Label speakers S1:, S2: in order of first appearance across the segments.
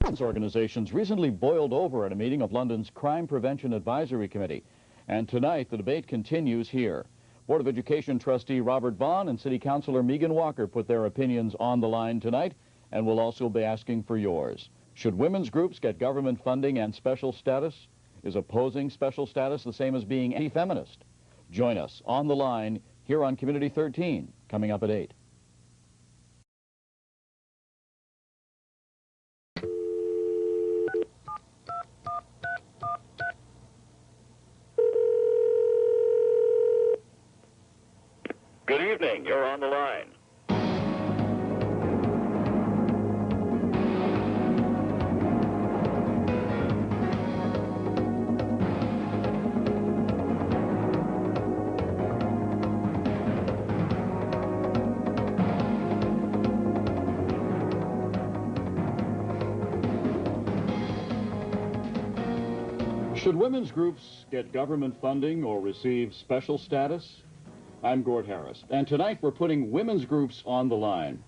S1: Organizations recently boiled over at a meeting of London's Crime Prevention Advisory Committee. And tonight, the debate continues here. Board of Education trustee Robert Vaughan and City Councillor Megan Walker put their opinions on the line tonight, and will also be asking for yours. Should women's groups get government funding and special status? Is opposing special status the same as being anti-feminist? Join us on the line here on Community 13, coming up at 8. Good evening. You're on the line. Should women's groups get government funding or receive special status? I'm Gord Harris, and tonight we're putting women's groups on the line.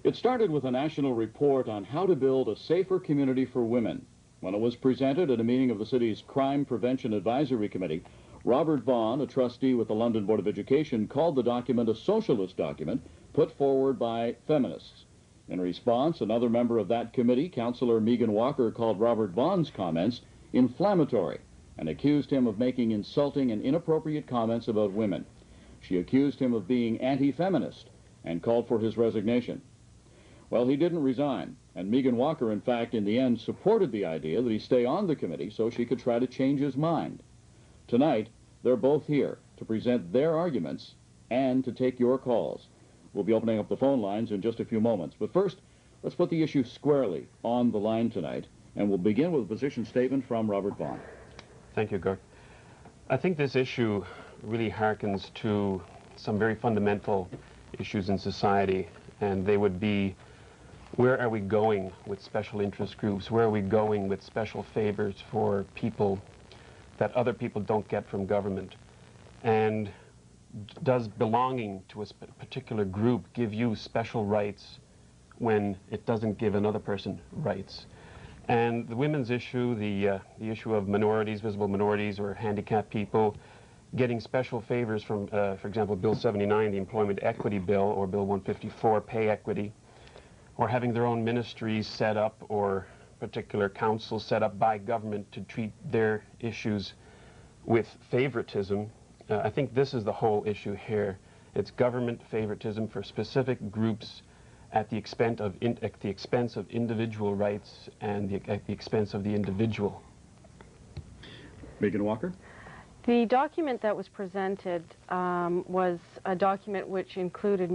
S1: It started with a national report on how to build a safer community for women. When it was presented at a meeting of the city's Crime Prevention Advisory Committee, Robert Vaughan, a trustee with the London Board of Education, called the document a socialist document put forward by feminists. In response, another member of that committee, Councillor Megan Walker, called Robert Vaughan's comments inflammatory and accused him of making insulting and inappropriate comments about women. She accused him of being anti-feminist and called for his resignation. Well, he didn't resign, and Megan Walker, in fact, in the end, supported the idea that he stay on the committee so she could try to change his mind. Tonight, they're both here to present their arguments and to take your calls. We'll be opening up the phone lines in just a few moments. But first, let's put the issue squarely on the line tonight, and we'll begin with a position statement from Robert Vaughan.
S2: Thank you, Gord. I think this issue really harkens to some very fundamental issues in society, and they would be, where are we going with special interest groups? Where are we going with special favors for people that other people don't get from government? And does belonging to a particular group give you special rights when it doesn't give another person rights? And the women's issue, the issue of minorities, visible minorities, or handicapped people, getting special favors from, for example, Bill 79, the Employment Equity Bill, or Bill 154, pay equity, or having their own ministries set up or particular councils set up by government to treat their issues with favoritism. I think this is the whole issue here. It's government favoritism for specific groups at the expense of individual rights and at the expense of the individual.
S1: Megan Walker?
S3: The document that was presented was a document which included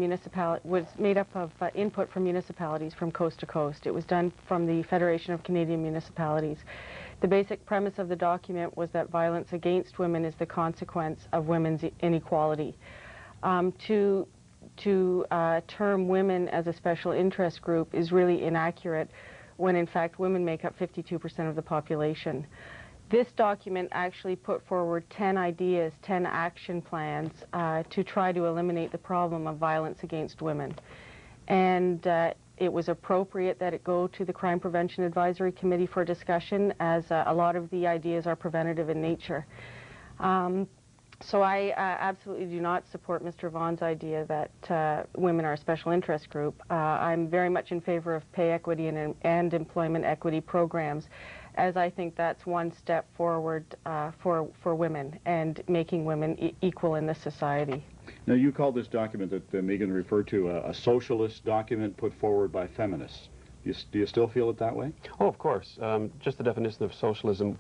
S3: was made up of input from municipalities from coast to coast. It was done from the Federation of Canadian Municipalities. The basic premise of the document was that violence against women is the consequence of women's inequality. To term women as a special interest group is really inaccurate when in fact women make up 52% of the population. This document actually put forward 10 ideas, 10 action plans to try to eliminate the problem of violence against women. And it was appropriate that it go to the Crime Prevention Advisory Committee for discussion, as a lot of the ideas are preventative in nature. So I absolutely do not support Mr. Vaughan's idea that women are a special interest group. I'm very much in favor of pay equity and employment equity programs, as I think that's one step forward for women and making women equal in this society.
S1: Now, you called this document that Megan referred to a socialist document put forward by feminists. Do you still feel it that way?
S2: Oh, of course. Just the definition of socialism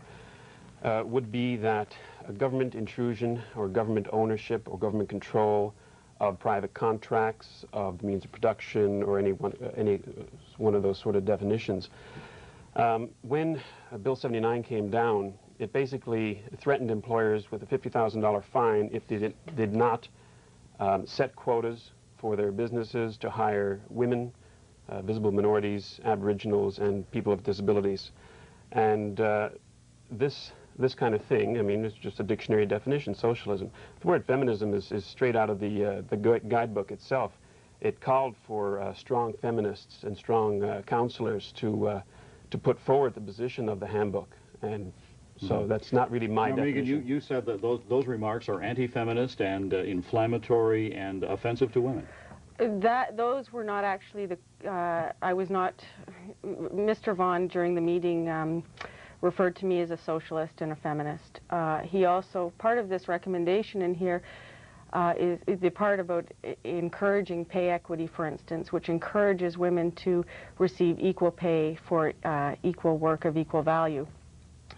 S2: would be that a government intrusion or government ownership or government control of private contracts, of the means of production, or any one of those sort of definitions. When Bill 79 came down, it basically threatened employers with a $50,000 fine if they did not set quotas for their businesses to hire women, visible minorities, aboriginals, and people with disabilities. And this kind of thing, I mean, it's just a dictionary definition, socialism. The word feminism is straight out of the guidebook itself. It called for strong feminists and strong counselors to to put forward the position of the handbook. And so that's not really my definition.
S1: Megan, you said that those remarks are anti-feminist and inflammatory and offensive to women.
S3: Those were not actually the, I was not, Mr. Vaughan during the meeting referred to me as a socialist and a feminist. He also, part of this recommendation in here is the part about encouraging pay equity, for instance, which encourages women to receive equal pay for equal work of equal value,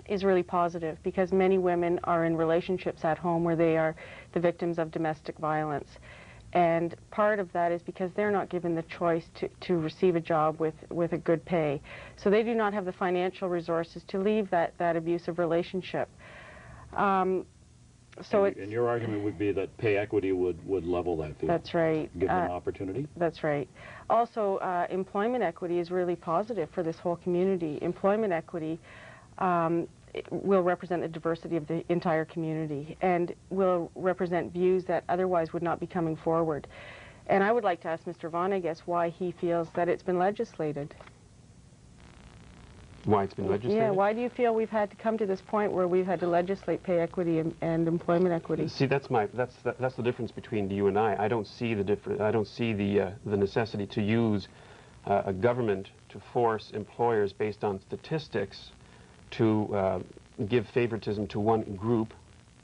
S3: is really positive, because many women are in relationships at home where they are the victims of domestic violence. And part of that is because they're not given the choice to receive a job with a good pay. So they do not have the financial resources to leave that abusive relationship. And
S1: your argument would be that pay equity would level that field.
S3: That's right.
S1: Give them opportunity?
S3: That's right. Also, employment equity is really positive for this whole community. Employment equity will represent the diversity of the entire community and will represent views that otherwise would not be coming forward. And I would like to ask Mr. Vaughan, I guess, why he feels that it's been legislated.
S2: Why it's been legislated?
S3: Yeah, why do you feel we've had to come to this point where we've had to legislate pay equity and employment equity?
S2: See, that's the difference between you and I. I don't see the necessity to use a government to force employers based on statistics to give favoritism to one group,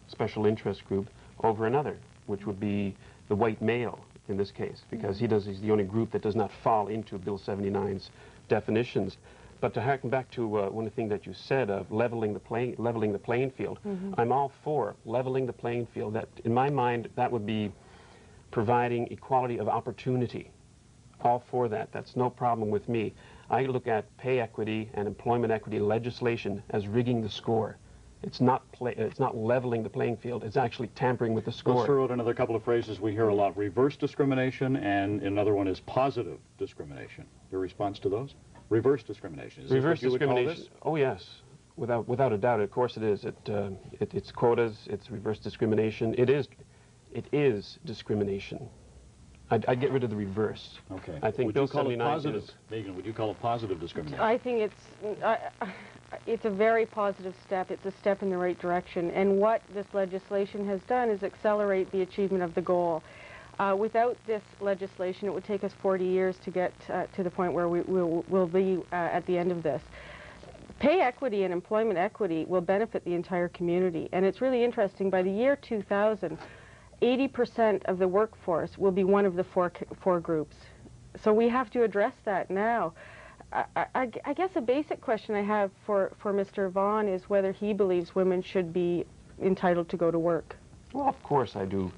S2: special interest group, over another, which would be the white male in this case, because he's the only group that does not fall into Bill 79's definitions. But to harken back to one thing that you said of leveling the playing field, I'm all for leveling the playing field. That, in my mind, that would be providing equality of opportunity. All for that. That's no problem with me. I look at pay equity and employment equity legislation as rigging the score. It's not leveling the playing field. It's actually tampering with the score.
S1: Let's throw out another couple of phrases we hear a lot: reverse discrimination, and another one is positive discrimination. Your response to those? Reverse discrimination. Is
S2: reverse
S1: this what you would call
S2: discrimination. Oh yes, without a doubt. Of course it is. It's quotas. It's reverse discrimination. It is discrimination. I'd get rid of the reverse.
S1: Okay.
S2: I think Bill 79 is...
S1: Megan, would you call it positive discrimination?
S3: I think it's a very positive step. It's a step in the right direction. And what this legislation has done is accelerate the achievement of the goal. Without this legislation, it would take us 40 years to get to the point where we'll be at the end of this. Pay equity and employment equity will benefit the entire community. And it's really interesting. By the year 2000, 80% of the workforce will be one of the four groups. So we have to address that now. I guess a basic question I have for Mr. Vaughan is whether he believes women should be entitled to go to work.
S2: Well, of course I do.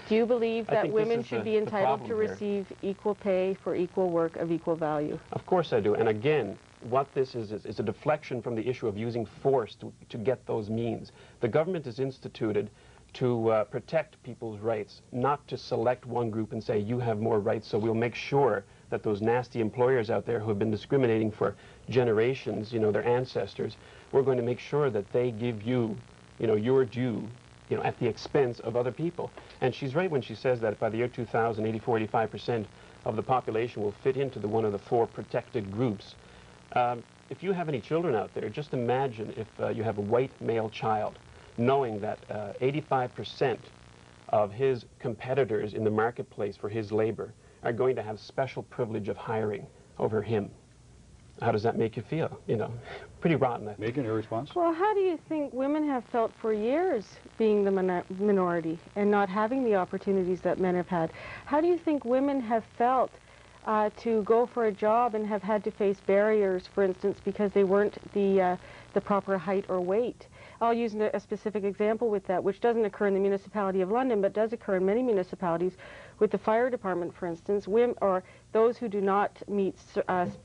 S3: Do you believe that women should be entitled to receive equal pay for equal work of equal value?
S2: Of course I do. And again, what this is a deflection from the issue of using force to get those means. The government is instituted to protect people's rights, not to select one group and say, you have more rights, so we'll make sure that those nasty employers out there who have been discriminating for generations, their ancestors, we're going to make sure that they give you, your due, at the expense of other people. And she's right when she says that by the year 2000, 85% of the population will fit into one of the four protected groups. If you have any children out there, just imagine if you have a white male child, knowing that 85% of his competitors in the marketplace for his labor are going to have special privilege of hiring over him. How does that make you feel? Pretty rotten, I think.
S1: Megan, your response?
S3: Well, how do you think women have felt for years being the minority and not having the opportunities that men have had? How do you think women have felt to go for a job and have had to face barriers, for instance, because they weren't the proper height or weight? I'll use a specific example with that, which doesn't occur in the municipality of London, but does occur in many municipalities. With the fire department, for instance, women or those who do not meet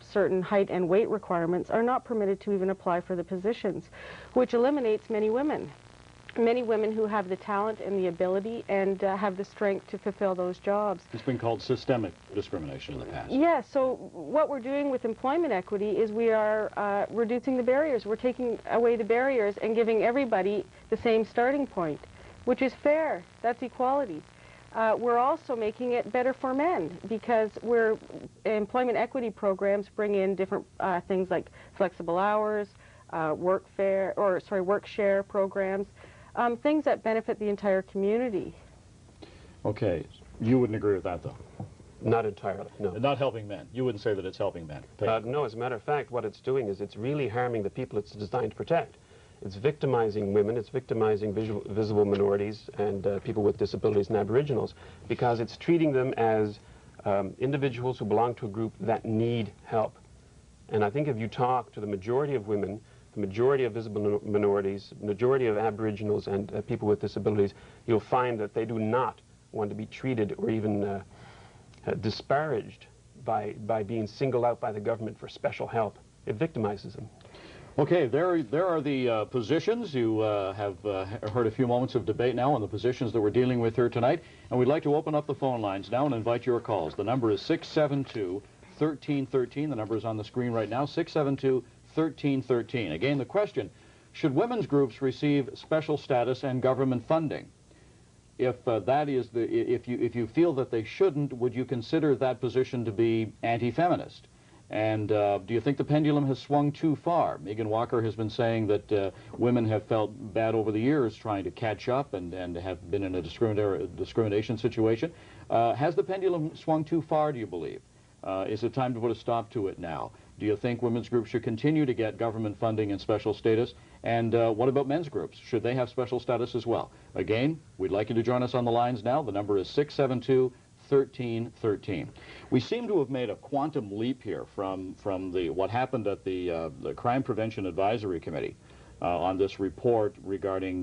S3: certain height and weight requirements are not permitted to even apply for the positions, which eliminates many women. Many women who have the talent and the ability and have the strength to fulfill those jobs.
S1: It's been called systemic discrimination in the past.
S3: Yes, so what we're doing with employment equity is we are reducing the barriers. We're taking away the barriers and giving everybody the same starting point, which is fair. That's equality. We're also making it better for men because employment equity programs bring in different things like flexible hours, work share programs, things that benefit the entire community.
S1: Okay, you wouldn't agree with that, though?
S2: Not entirely, no.
S1: Not helping men. You wouldn't say that it's helping men?
S2: No, as a matter of fact, what it's doing is it's really harming the people it's designed to protect. It's victimizing women, it's victimizing visible minorities and people with disabilities and Aboriginals, because it's treating them as individuals who belong to a group that need help. And I think if you talk to the majority of women, the majority of visible minorities, majority of Aboriginals and people with disabilities, you'll find that they do not want to be treated or even disparaged by being singled out by the government for special help. It victimizes them.
S1: Okay, there are the positions. You have heard a few moments of debate now on the positions that we're dealing with here tonight, and we'd like to open up the phone lines now and invite your calls. The number is 672-1313. The number is on the screen right now, 672-1313. Again, the question, should women's groups receive special status and government funding? If if you feel that they shouldn't, would you consider that position to be anti-feminist? And do you think the pendulum has swung too far? Megan Walker has been saying that women have felt bad over the years trying to catch up and have been in a discrimination situation. Has the pendulum swung too far, do you believe? Is it time to put a stop to it now? Do you think women's groups should continue to get government funding and special status? And what about men's groups? Should they have special status as well? Again, we'd like you to join us on the lines now. The number is 672-1313. We seem to have made a quantum leap here from what happened at the Crime Prevention Advisory Committee on this report regarding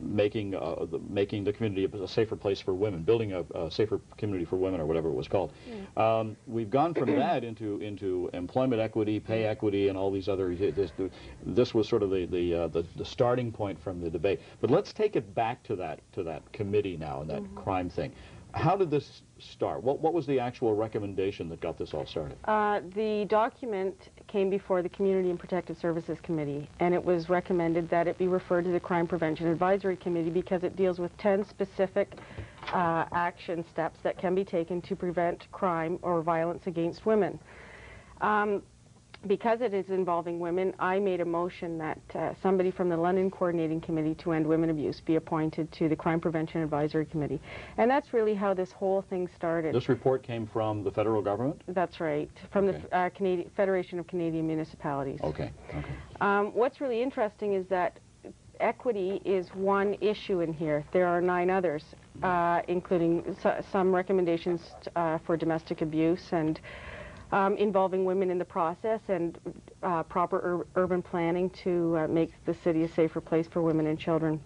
S1: making the community a safer place for women, building a safer community for women, or whatever it was called. Yeah. We've gone from that into employment equity, pay equity, and all these other. This was sort of the starting point from the debate. But let's take it back to that committee now and that crime thing. How did this start? What was the actual recommendation that got this all started?
S3: The document came before the Community and Protective Services Committee, and it was recommended that it be referred to the Crime Prevention Advisory Committee because it deals with 10 specific action steps that can be taken to prevent crime or violence against women. Because it is involving women, I made a motion that somebody from the London Coordinating Committee to End Women Abuse be appointed to the Crime Prevention Advisory Committee. And that's really how this whole thing started.
S1: This report came from the federal government?
S3: That's right, from the Federation of Canadian Municipalities.
S1: Okay.
S3: What's really interesting is that equity is one issue in here. There are 9 others, including some recommendations for domestic abuse and involving women in the process and proper urban planning to make the city a safer place for women and children.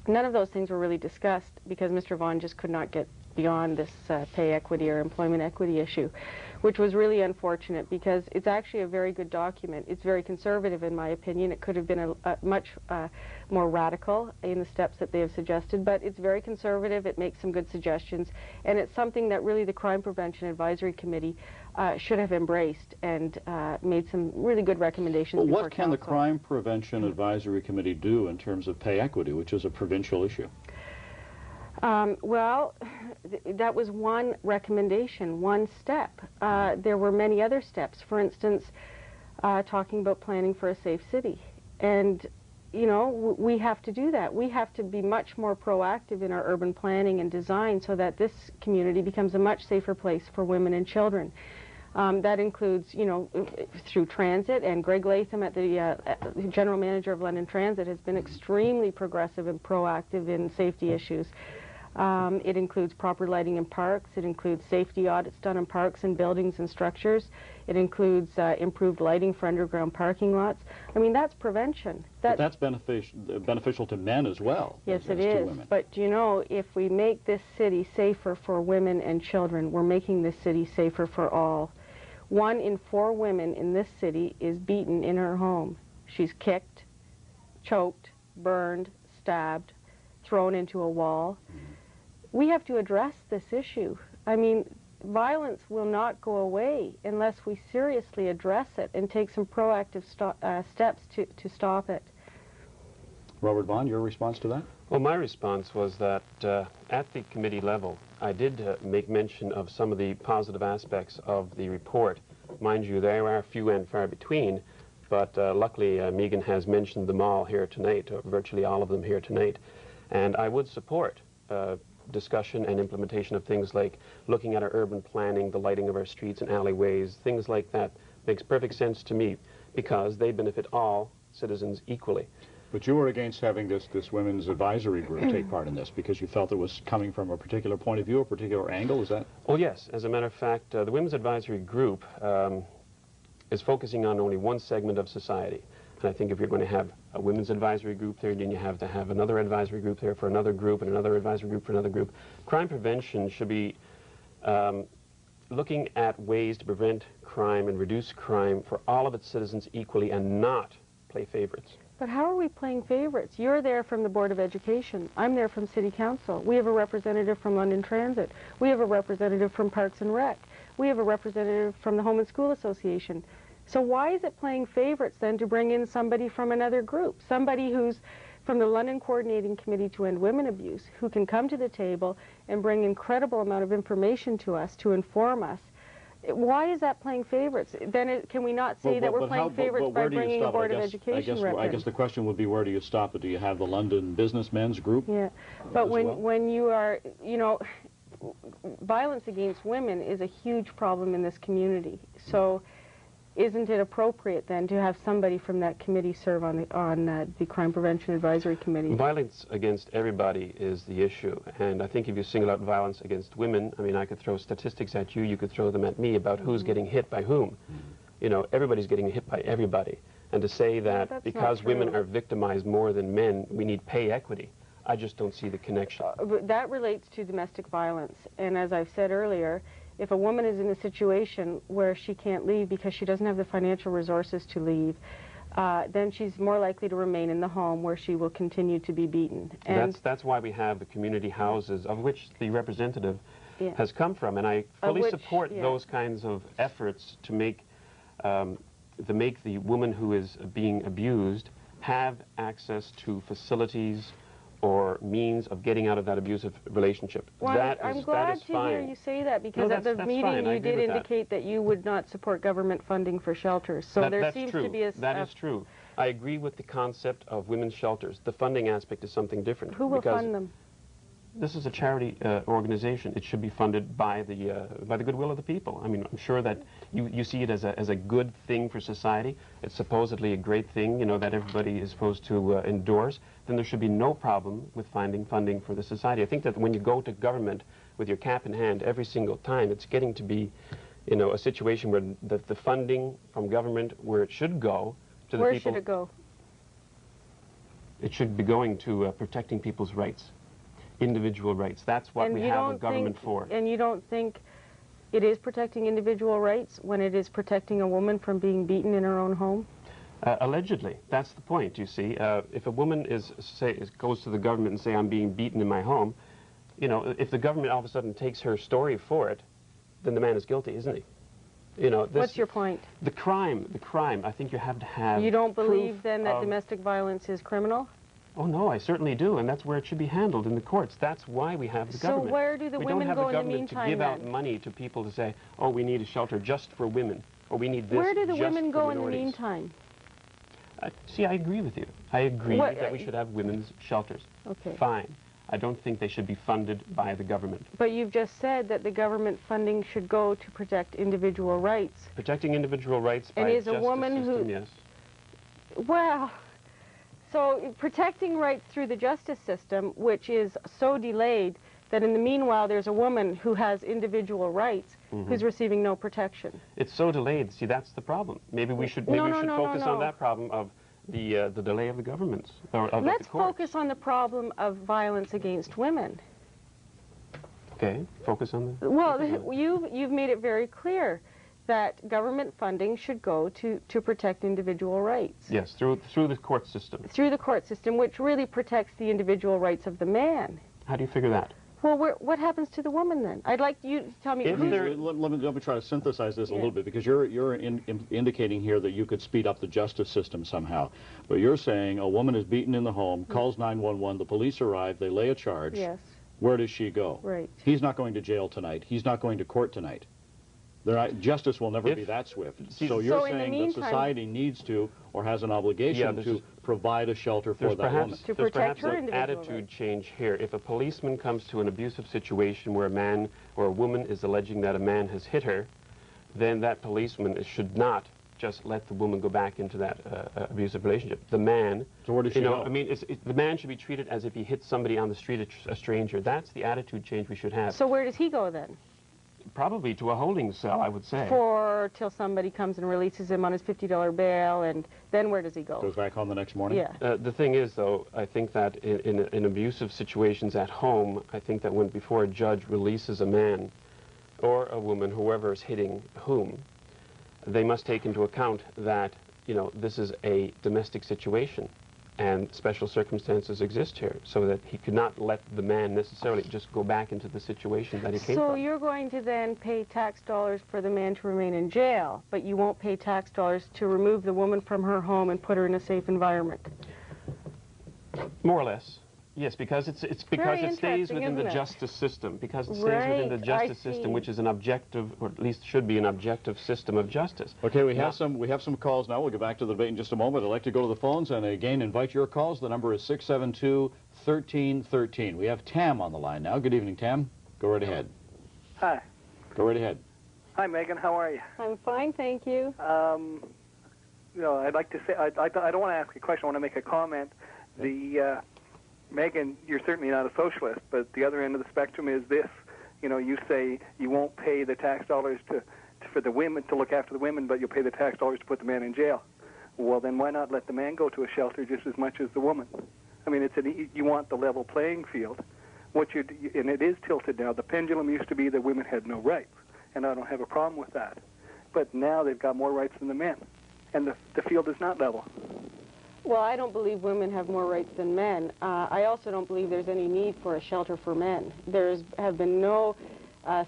S3: None of those things were really discussed because Mr. Vaughan just could not get beyond this pay equity or employment equity issue, which was really unfortunate because it's actually a very good document. It's very conservative in my opinion. It could have been a much more radical in the steps that they have suggested, but it's very conservative. It makes some good suggestions, and it's something that really the Crime Prevention Advisory Committee should have embraced and made some really good recommendations.
S1: Well, what can the Crime Prevention Advisory Committee do in terms of pay equity, which is a provincial issue?
S3: Well, that was one recommendation, one step. There were many other steps. For instance, talking about planning for a safe city. And, you know, we have to do that. We have to be much more proactive in our urban planning and design so that this community becomes a much safer place for women and children. That includes, you know, through transit, and Greg Latham, at the General Manager of London Transit, has been extremely progressive and proactive in safety issues. It includes proper lighting in parks. It includes safety audits done in parks and buildings and structures. It includes improved lighting for underground parking lots. I mean, that's prevention.
S1: But that's beneficial to men as well.
S3: Yes, it is. But, you know, if we make this city safer for women and children, we're making this city safer for all. 1 in 4 women in this city is beaten in her home. She's kicked, choked, burned, stabbed, thrown into a wall. We have to address this issue. I mean, violence will not go away unless we seriously address it and take some proactive steps to stop it.
S1: Robert Vaughan, your response to that?
S2: Well, my response was that at the committee level, I did make mention of some of the positive aspects of the report. Mind you, there are few and far between, but luckily Megan has mentioned them all here tonight, or virtually all of them here tonight. And I would support discussion and implementation of things like looking at our urban planning, the lighting of our streets and alleyways, things like that. Makes perfect sense to me because they benefit all citizens equally.
S1: But you were against having this women's advisory group take part in this because you felt it was coming from a particular point of view, a particular angle, is that?
S2: Oh yes, as a matter of fact, the women's advisory group is focusing on only one segment of society. And I think if you're going to have a women's advisory group there, then you have to have another advisory group there for another group and another advisory group for another group. Crime prevention should be looking at ways to prevent crime and reduce crime for all of its citizens equally and not play favorites.
S3: But how are we playing favorites? You're there from the Board of Education. I'm there from City Council. We have a representative from London Transit. We have a representative from Parks and Rec. We have a representative from the Home and School Association. So why is it playing favorites then to bring in somebody from another group? Somebody who's from the London Coordinating Committee to End Women Abuse, who can come to the table and bring an incredible amount of information to us to inform us. Why is that playing favorites? Then can we not say that we're playing favorites by bringing a Board of Education rep in?
S1: I guess the question would be, where do you stop it? Do you have the London Businessmen's Group?
S3: Yeah, but when you are, you know, violence against women is a huge problem in this community. So isn't it appropriate then to have somebody from that committee serve on the Crime Prevention Advisory Committee?
S2: Violence against everybody is the issue, and I think if you single out violence against women, I mean, I could throw statistics at you, you could throw them at me about who's getting hit by whom. You know, everybody's getting hit by everybody. And to say that because women are victimized more than men, we need pay equity, I just don't see the connection.
S3: That relates to domestic violence, and as I've said earlier, if a woman is in a situation where she can't leave because she doesn't have the financial resources to leave, then she's more likely to remain in the home where she will continue to be beaten. And
S2: that's why we have the community houses, of which the representative has come from, and I fully support those kinds of efforts to make the woman who is being abused have access to facilities or means of getting out of that abusive relationship.
S3: Well, I'm glad to hear you say that, because at the meeting you did indicate that you would not support government funding for shelters. So there seems to be a...
S2: That is true. I agree with the concept of women's shelters. The funding aspect is something different.
S3: Who will fund them?
S2: This is a charity organization. It should be funded by the goodwill of the people. I mean, I'm sure that you see it as a good thing for society. It's supposedly a great thing, you know, that everybody is supposed to endorse. Then there should be no problem with finding funding for the society. I think that when you go to government with your cap in hand every single time, it's getting to be, you know, a situation where the funding from government, where it should go to the people...
S3: Where should it go?
S2: It should be going to protecting people's rights. Individual rights. That's what we have a government for. And
S3: you don't think it is protecting individual rights when it is protecting a woman from being beaten in her own home?
S2: Allegedly. That's the point, you see. If a woman goes to the government and say, I'm being beaten in my home, you know, if the government all of a sudden takes her story for it, then the man is guilty, isn't he? You know,
S3: what's your point?
S2: The crime, I think you have to have...
S3: You don't believe then that domestic violence is criminal?
S2: Oh, no, I certainly do, and that's where it should be handled, in the courts. That's why we have the government.
S3: So where do the women go in the meantime,
S2: We don't have the government to give out money to people to say, oh, we need a shelter just for women, or we need this just for minorities.
S3: Where do the women go in the meantime?
S2: See, I agree with you. I agree that we should have women's shelters.
S3: Okay.
S2: Fine. I don't think they should be funded by the government.
S3: But you've just said that the government funding should go to protect individual rights.
S2: Protecting individual rights by a justice system, yes.
S3: Well... So protecting rights through the justice system, which is so delayed that in the meanwhile there's a woman who has individual rights who's receiving no protection.
S2: It's so delayed. See, that's the problem. Maybe we should focus on that problem of the delay of the governments.
S3: Let's focus on the problem of violence against women.
S2: Okay, focus on the...
S3: Well, you've made it very clear that government funding should go to protect individual rights.
S2: Yes, through the court system.
S3: Through the court system, which really protects the individual rights of the man.
S2: How do you figure that?
S3: Well, what happens to the woman then? I'd like you to tell me.
S1: Let me try to synthesize this a little bit, because you're indicating here that you could speed up the justice system somehow. But you're saying a woman is beaten in the home, calls 911, the police arrive, they lay a charge.
S3: Yes.
S1: Where does she go?
S3: Right.
S1: He's not going to jail tonight. He's not going to court tonight. Justice will never be that swift. So you're saying that society needs to, or has an obligation to, provide a shelter for that woman.
S3: To protect her
S2: an attitude change here. If a policeman comes to an abusive situation where a man or a woman is alleging that a man has hit her, then that policeman should not just let the woman go back into that abusive relationship. The man,
S1: so where does she go?
S2: I mean, the man should be treated as if he hit somebody on the street, a stranger. That's the attitude change we should have.
S3: So where does he go then?
S2: Probably to a holding cell, I would say.
S3: Till somebody comes and releases him on his $50 bail, and then where does he go?
S1: Goes back home the next morning?
S3: Yeah.
S2: The thing is, though, I think that in abusive situations at home, I think that when before a judge releases a man or a woman, whoever is hitting whom, they must take into account that, this is a domestic situation and special circumstances exist here, so that he could not let the man necessarily just go back into the situation that he came from.
S3: So you're going to then pay tax dollars for the man to remain in jail, but you won't pay tax dollars to remove the woman from her home and put her in a safe environment?
S2: More or less. Yes, because it stays within the justice system. Because it stays within the justice system, which is an objective, or at least should be an objective system of justice.
S1: Okay, we have some calls now. We'll get back to the debate in just a moment. I'd like to go to the phones and again invite your calls. The number is 672-1313. We have Tam on the line now. Good evening, Tam. Go right ahead.
S4: Hi.
S1: Go right ahead.
S4: Hi, Megan. How are you?
S3: I'm fine, thank you.
S4: I'd like to say, I don't want to ask a question. I want to make a comment. Megan, you're certainly not a socialist, but the other end of the spectrum is this. You say you won't pay the tax dollars for the women, to look after the women, but you'll pay the tax dollars to put the man in jail. Well, then why not let the man go to a shelter just as much as the woman? I mean, you want the level playing field. And it is tilted now. The pendulum used to be that women had no rights, and I don't have a problem with that. But now they've got more rights than the men, and the field is not level.
S3: Well, I don't believe women have more rights than men. I also don't believe there's any need for a shelter for men. There have been no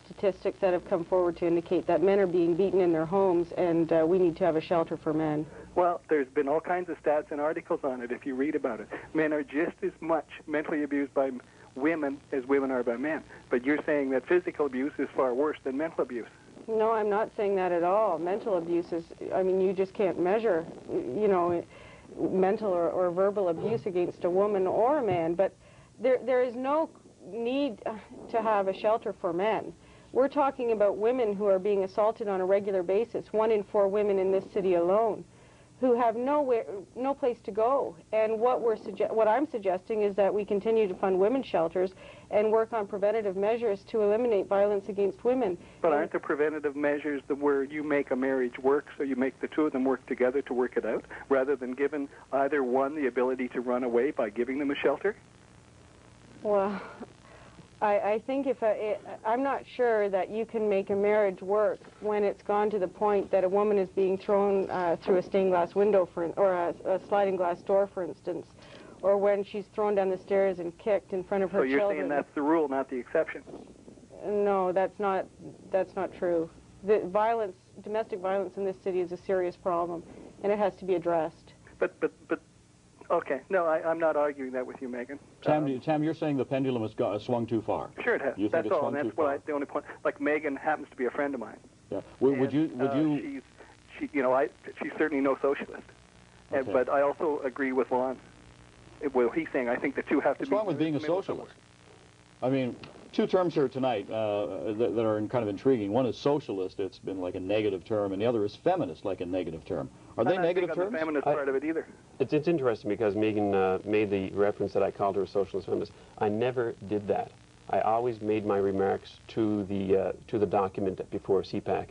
S3: statistics that have come forward to indicate that men are being beaten in their homes, and we need to have a shelter for men.
S4: Well, there's been all kinds of stats and articles on it if you read about it. Men are just as much mentally abused by women as women are by men. But you're saying that physical abuse is far worse than mental abuse.
S3: No, I'm not saying that at all. Mental abuse is, you just can't measure, mental or verbal abuse against a woman or a man, but there is no need to have a shelter for men. We're talking about women who are being assaulted on a regular basis, 1 in 4 women in this city alone, who have no place to go. And what I'm suggesting is that we continue to fund women's shelters and work on preventative measures to eliminate violence against women.
S4: But aren't the preventative measures where you make a marriage work, so you make the two of them work together to work it out, rather than giving either one the ability to run away by giving them a shelter?
S3: Well, I think I'm not sure that you can make a marriage work when it's gone to the point that a woman is being thrown through a stained glass window, or a sliding glass door, for instance, or when she's thrown down the stairs and kicked in front of her children.
S4: So you're saying that's the rule, not the exception?
S3: No, that's not true. Domestic violence in this city is a serious problem, and it has to be addressed.
S4: But okay, no, I'm not arguing that with you, Megan.
S1: Tam, you're saying the pendulum has swung too far.
S4: Sure it has.
S1: You think
S4: that's
S1: it's
S4: all,
S1: swung
S4: and that's
S1: too far?
S4: the only point. Like, Megan happens to be a friend of mine.
S1: Yeah. Would you?
S4: She's certainly no socialist.
S1: Okay.
S4: But I also agree with Vaughan. Well, he's saying I think the two have to be.
S1: What's wrong with being a socialist? I mean, 2 terms here tonight that are kind of intriguing. One is socialist. It's been like a negative term, and the other is feminist, like a negative term. Are they negative terms?
S4: I'm not the feminist part of it either.
S2: It's interesting because Megan made the reference that I called her a socialist feminist. I never did that. I always made my remarks to the document before CPAC,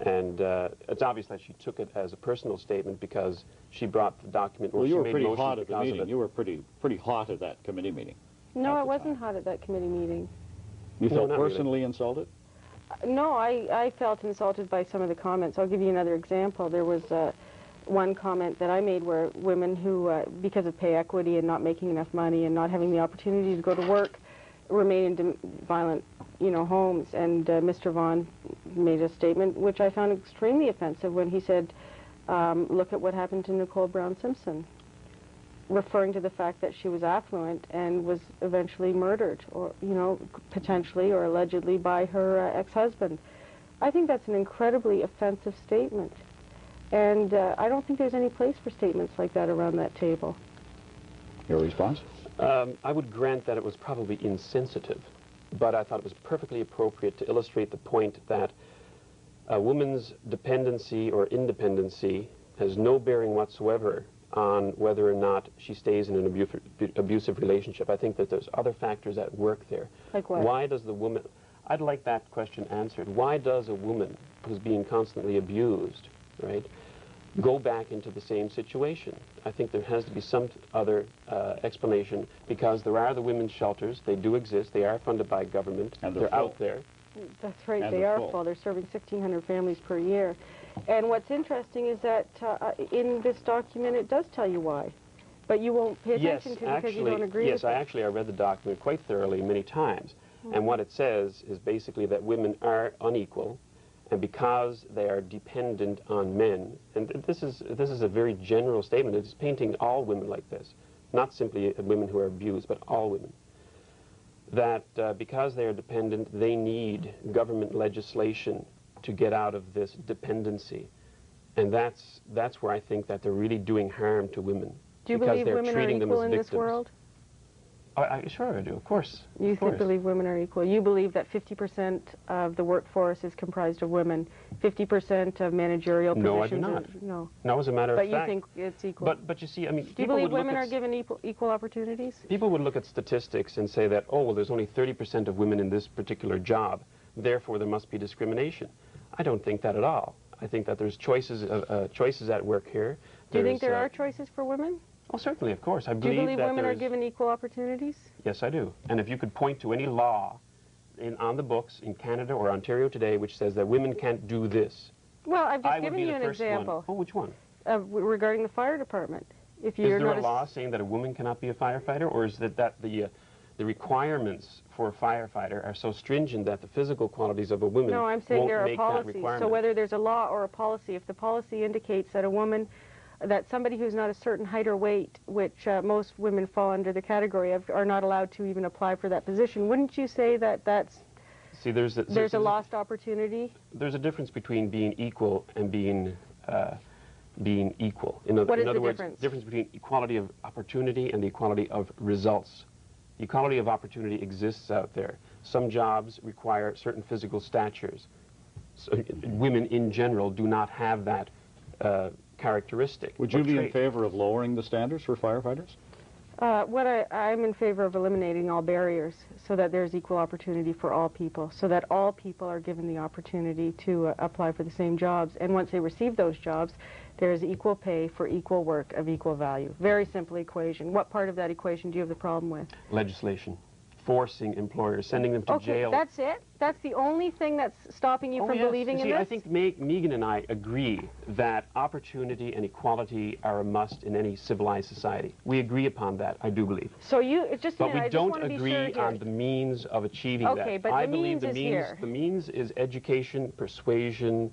S2: and it's obvious that she took it as a personal statement because she brought the document.
S1: Well, you were pretty hot at the meeting. You were pretty hot at that committee meeting.
S3: No, I wasn't hot at that committee meeting.
S1: You felt personally insulted?
S3: No, I felt insulted by some of the comments. I'll give you another example. There was one comment that I made where women who, because of pay equity and not making enough money and not having the opportunity to go to work, remain in violent, homes. And Mr. Vaughan made a statement which I found extremely offensive when he said, look at what happened to Nicole Brown Simpson, referring to the fact that she was affluent and was eventually murdered, or, potentially or allegedly by her ex-husband. I think that's an incredibly offensive statement. And I don't think there's any place for statements like that around that table.
S1: Your response?
S2: I would grant that it was probably insensitive, but I thought it was perfectly appropriate to illustrate the point that a woman's dependency or independency has no bearing whatsoever on whether or not she stays in an abusive relationship. I think that there's other factors at work there.
S3: Like what?
S2: Why does the woman... I'd like that question answered. Why does a woman who's being constantly abused, right, go back into the same situation? I think there has to be some other explanation, because there are the women's shelters. They do exist. They are funded by government.
S1: And
S2: they're out there.
S3: That's right,
S1: And
S3: they
S1: they're
S3: are
S1: full.
S3: full. They're serving 1,600 families per year. And what's interesting is that in this document it does tell you why, but you won't pay attention to it because you don't agree with it.
S2: Yes, I read the document quite thoroughly many times. And what it says is basically that women are unequal, and because they are dependent on men, and this is a very general statement. It's painting all women like this, not simply women who are abused, but all women. That because they are dependent, they need government legislation to get out of this dependency. And that's where I think that they're really doing harm to women.
S3: Do you
S2: because
S3: believe
S2: they're
S3: women are
S2: treating them
S3: equal
S2: as
S3: in this
S2: victims.
S3: world?
S2: Sure I do, of course.
S3: You
S2: of course.
S3: believe women are equal. You believe that 50% of the workforce is comprised of women, 50% of managerial positions.
S2: No, I do not.
S3: No.
S2: No, as a matter of fact.
S3: But you think it's equal.
S2: But you see, I mean,
S3: do you believe women are given equal opportunities?
S2: People would look at statistics and say that, oh, well, there's only 30% of women in this particular job, therefore there must be discrimination. I don't think that at all. I think that there's choices at work here.
S3: Do you think there are choices for women?
S2: Oh, certainly, of course. I
S3: Do
S2: believe
S3: you believe
S2: that
S3: women are given equal opportunities?
S2: Yes, I do. And if you could point to any law on the books in Canada or Ontario today which says that women can't do this,
S3: Well, I've just
S2: I would
S3: given
S2: be
S3: you
S2: the
S3: an
S2: first
S3: example.
S2: one. Oh, which one?
S3: Regarding the fire department. If
S2: Is
S3: you're
S2: there
S3: not
S2: a law saying that a woman cannot be a firefighter, or is that the requirements for a firefighter are so stringent that the physical qualities of a woman
S3: No, I'm saying
S2: won't
S3: there are
S2: make that
S3: policies.
S2: requirement?
S3: So whether there's a law or a policy, if the policy indicates that a woman, that somebody who's not a certain height or weight, which most women fall under the category of, are not allowed to even apply for that position, wouldn't you say that
S2: See, there's
S3: a lost opportunity?
S2: There's a difference between being equal and being equal. In
S3: What is
S2: other
S3: the
S2: words,
S3: difference?
S2: Between equality of opportunity and the equality of results. The equality of opportunity exists out there. Some jobs require certain physical statures. So, women in general do not have that characteristic.
S1: Would you be in
S2: trait.
S1: favor of lowering the standards for firefighters?
S3: I'm in favor of eliminating all barriers so that there's equal opportunity for all people, so that all people are given the opportunity to apply for the same jobs. And once they receive those jobs, there is equal pay for equal work of equal value. Very simple equation. What part of that equation do you have the problem with?
S2: Legislation. Forcing employers, sending them to jail.
S3: Okay, that's it? That's the only thing that's stopping you from believing in this?
S2: I think Megan and I agree that opportunity and equality are a must in any civilized society. We agree upon that, I do believe.
S3: So it's just a
S2: But
S3: minute,
S2: we
S3: I just
S2: don't
S3: want to be
S2: agree
S3: sure
S2: on
S3: here.
S2: the means of achieving that.
S3: Okay, but
S2: I
S3: the
S2: believe
S3: means is here.
S2: the means is education, persuasion,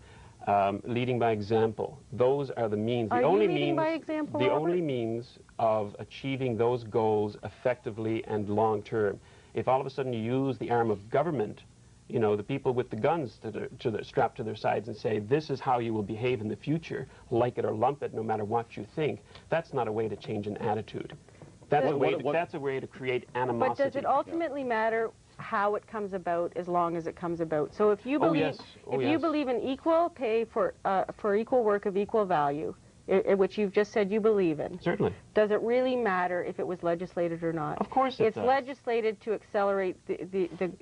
S2: leading by example. Those are the means.
S3: Are
S2: the only
S3: you leading
S2: means,
S3: by example,
S2: The
S3: Robert?
S2: only means of achieving those goals effectively and long term. If all of a sudden you use the arm of government, you know, the people with the guns strapped to their sides and say, this is how you will behave in the future, like it or lump it, no matter what you think, that's not a way to change an attitude. That's a way to create animosity.
S3: But does it ultimately matter how it comes about as long as it comes about? So if you believe, you believe in equal pay for equal work of equal value, which you've just said you believe in.
S2: Certainly.
S3: Does it really matter if it was legislated or not?
S2: Of course it does.
S3: It's legislated to accelerate the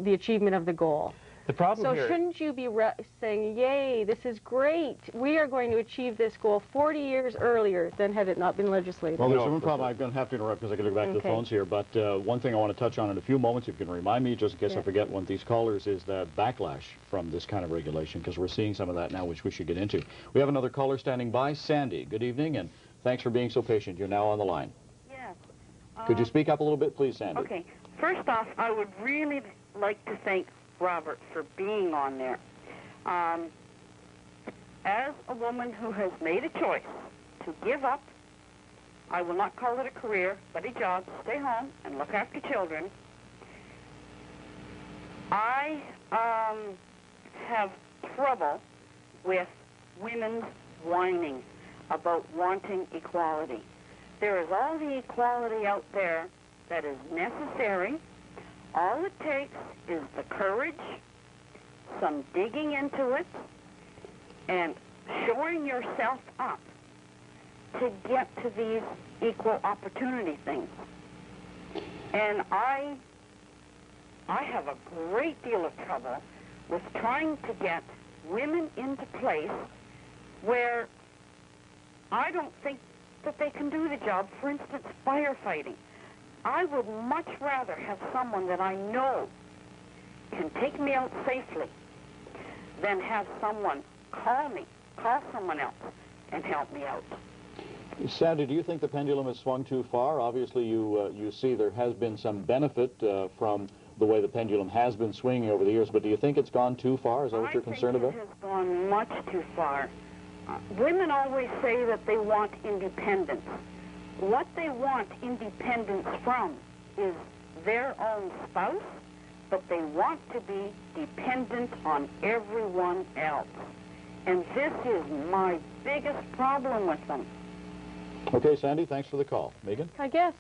S3: achievement of the goal.
S2: The problem here...
S3: So shouldn't you be saying, yay, this is great, we are going to achieve this goal 40 years earlier than had it not been legislated?
S1: Well, there's one problem. I'm going to have to interrupt because I got to go back to the phones here. But one thing I want to touch on in a few moments, if you can remind me, just in case I forget one of these callers, is the backlash from this kind of regulation, because we're seeing some of that now, which we should get into. We have another caller standing by. Sandy, good evening, and thanks for being so patient. You're now on the line.
S5: Yes.
S1: Could you speak up a little bit, please, Sandy?
S5: Okay. First off, I would really like to thank Robert for being on there. As a woman who has made a choice to give up, I will not call it a career, but a job, stay home and look after children, I have trouble with women whining about wanting equality. There is all the equality out there that is necessary. All it takes is the courage, some digging into it, and showing yourself up to get to these equal opportunity things. And I have a great deal of trouble with trying to get women into place where I don't think that they can do the job. For instance, firefighting. I would much rather have someone that I know can take me out safely than have someone call someone else and help me out.
S1: Sandy, do you think the pendulum has swung too far? Obviously, you see there has been some benefit from the way the pendulum has been swinging over the years, but do you think it's gone too far? Is that what you're concerned about?
S5: I think it has gone much too far. Women always say that they want independence. What they want independence from is their own spouse, but they want to be dependent on everyone else. And this is my biggest problem with them.
S1: Okay, Sandy, thanks for the call. Megan?
S3: I guess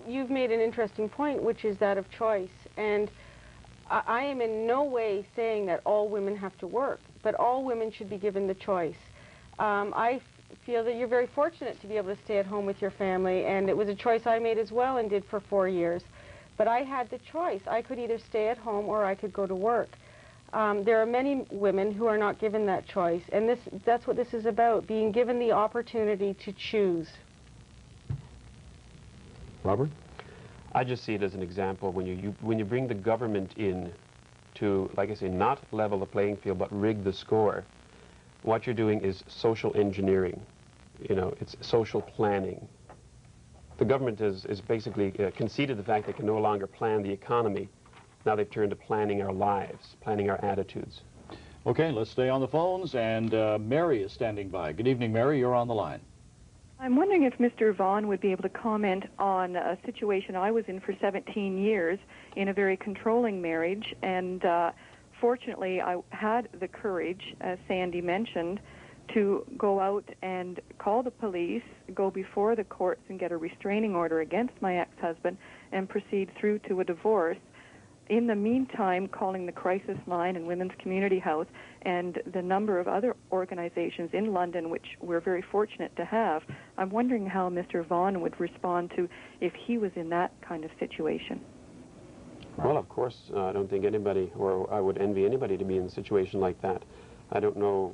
S3: you've made an interesting point, which is that of choice. And I am in no way saying that all women have to work, but all women should be given the choice. I feel that you're very fortunate to be able to stay at home with your family, and it was a choice I made as well and did for 4 years. But I had the choice. I could either stay at home or I could go to work. There are many women who are not given that choice, and that's what this is about, being given the opportunity to choose.
S1: Robert?
S2: I just see it as an example when you bring the government in to, like I say, not level the playing field, but rig the score. What you're doing is social engineering. You know, it's social planning. The government is basically conceded the fact they can no longer plan the economy. Now they've turned to planning our lives, planning our attitudes.
S1: Okay, let's stay on the phones, and Mary is standing by. Good evening, Mary. You're on the line.
S6: I'm wondering if Mr. Vaughan would be able to comment on a situation I was in for 17 years in a very controlling marriage, and fortunately I had the courage, as Sandy mentioned, to go out and call the police, go before the courts and get a restraining order against my ex-husband and proceed through to a divorce. In the meantime, calling the crisis line and Women's Community House and the number of other organizations in London, which we're very fortunate to have, I'm wondering how Mr. Vaughan would respond to if he was in that kind of situation.
S2: Well, of course, I don't think anybody, or I would envy anybody to be in a situation like that. I don't know